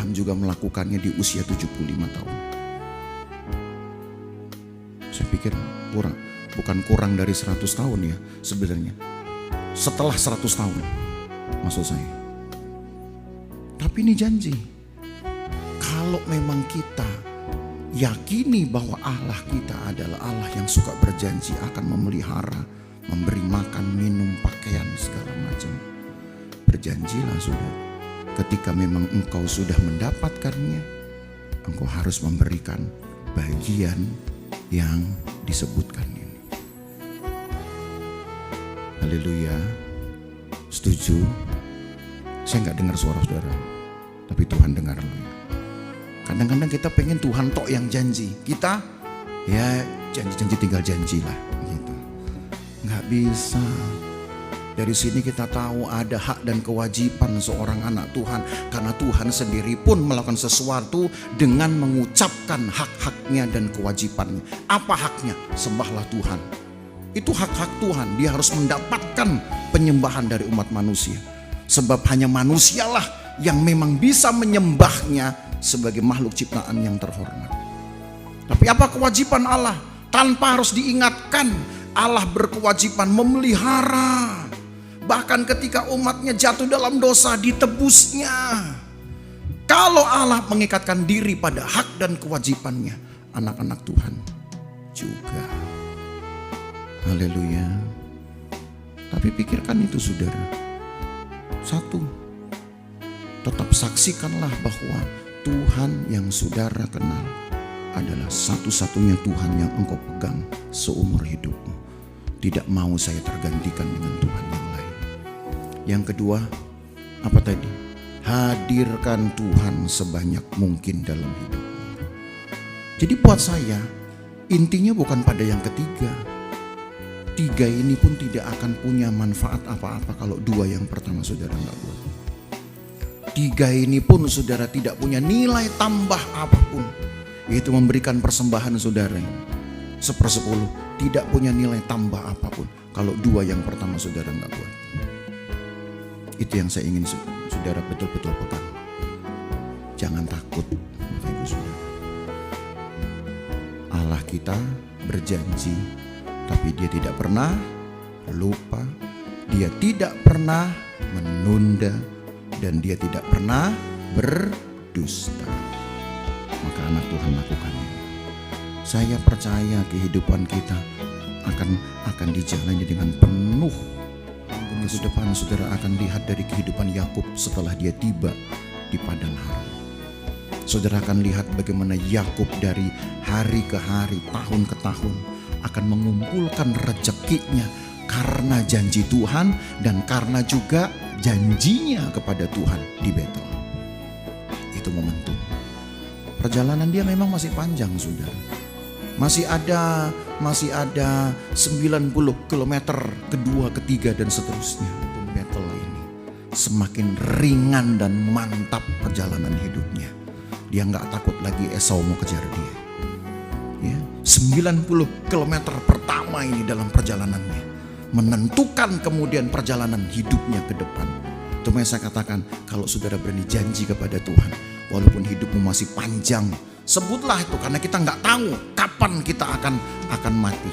Abraham juga melakukannya di usia 75 tahun. Saya pikir bukan kurang dari 100 tahun ya sebenarnya. Setelah 100 tahun maksud saya. Tapi ini janji. Kalau memang kita yakini bahwa Allah kita adalah Allah yang suka berjanji akan memelihara, memberi makan, minum, pakaian, segala macam. Berjanjilah sudah, ketika memang engkau sudah mendapatkannya, engkau harus memberikan bagian yang disebutkan ini. Haleluya. Setuju? Saya nggak dengar suara saudara, tapi Tuhan dengar. Kadang-kadang kita pengen Tuhan tok yang janji, kita ya janji-janji tinggal janjilah gitu. Nggak bisa. Dari sini kita tahu ada hak dan kewajiban seorang anak Tuhan, karena Tuhan sendiri pun melakukan sesuatu dengan mengucapkan hak-haknya dan kewajibannya. Apa haknya? Sembahlah Tuhan. Itu hak-hak Tuhan. Dia harus mendapatkan penyembahan dari umat manusia. Sebab hanya manusialah yang memang bisa menyembahnya sebagai makhluk ciptaan yang terhormat. Tapi apa kewajiban Allah? Tanpa harus diingatkan, Allah berkewajiban memelihara. Bahkan ketika umatnya jatuh dalam dosa, ditebusnya. Kalau Allah mengikatkan diri pada hak dan kewajibannya, anak-anak Tuhan juga. Haleluya. Tapi pikirkan itu saudara. Satu, tetap saksikanlah bahwa Tuhan yang saudara kenal adalah satu-satunya Tuhan yang engkau pegang seumur hidupmu. Tidak mau saya tergantikan dengan Tuhan yang lain. Yang kedua, apa tadi? Hadirkan Tuhan sebanyak mungkin dalam hidupmu. Jadi buat saya, intinya bukan pada yang ketiga. Tiga ini pun tidak akan punya manfaat apa-apa kalau dua yang pertama saudara nggak buat. Tiga ini pun saudara tidak punya nilai tambah apapun. Yaitu memberikan persembahan saudara 1/10 tidak punya nilai tambah apapun kalau dua yang pertama saudara nggak buat. Itu yang saya ingin saudara betul-betul pegang. Jangan takut Bapak Ibu Saudara. Allah kita berjanji, tapi Dia tidak pernah lupa, Dia tidak pernah menunda, dan Dia tidak pernah berdusta. Maka anak Tuhan lakukan ini. Saya percaya kehidupan kita akan dijalani dengan penuh. Minggu depan saudara akan lihat dari kehidupan Yakub setelah dia tiba di padang Haran. Saudara akan lihat bagaimana Yakub dari hari ke hari, tahun ke tahun akan mengumpulkan rezekinya karena janji Tuhan dan karena juga janjinya kepada Tuhan di Betel. Itu momentum. Perjalanan dia memang masih panjang saudara. Masih ada 90 km kedua, ketiga dan seterusnya untuk Betel ini. Semakin ringan dan mantap perjalanan hidupnya. Dia nggak takut lagi Esau mau kejar dia. Ya, 90 km pertama ini dalam perjalanannya menentukan kemudian perjalanan hidupnya ke depan. Itu yang saya katakan, kalau saudara berani janji kepada Tuhan, walaupun hidupmu masih panjang, sebutlah itu, karena kita nggak tahu kapan kita akan mati.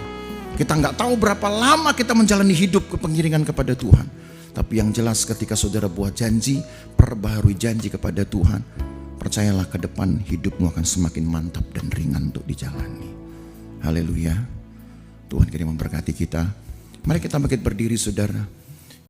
Kita nggak tahu berapa lama kita menjalani hidup kepengiringan kepada Tuhan. Tapi yang jelas ketika saudara buat janji, perbaharui janji kepada Tuhan, percayalah ke depan hidupmu akan semakin mantap dan ringan untuk dijalani. Haleluya. Tuhan kiranya memberkati kita. Mari kita bangkit berdiri saudara.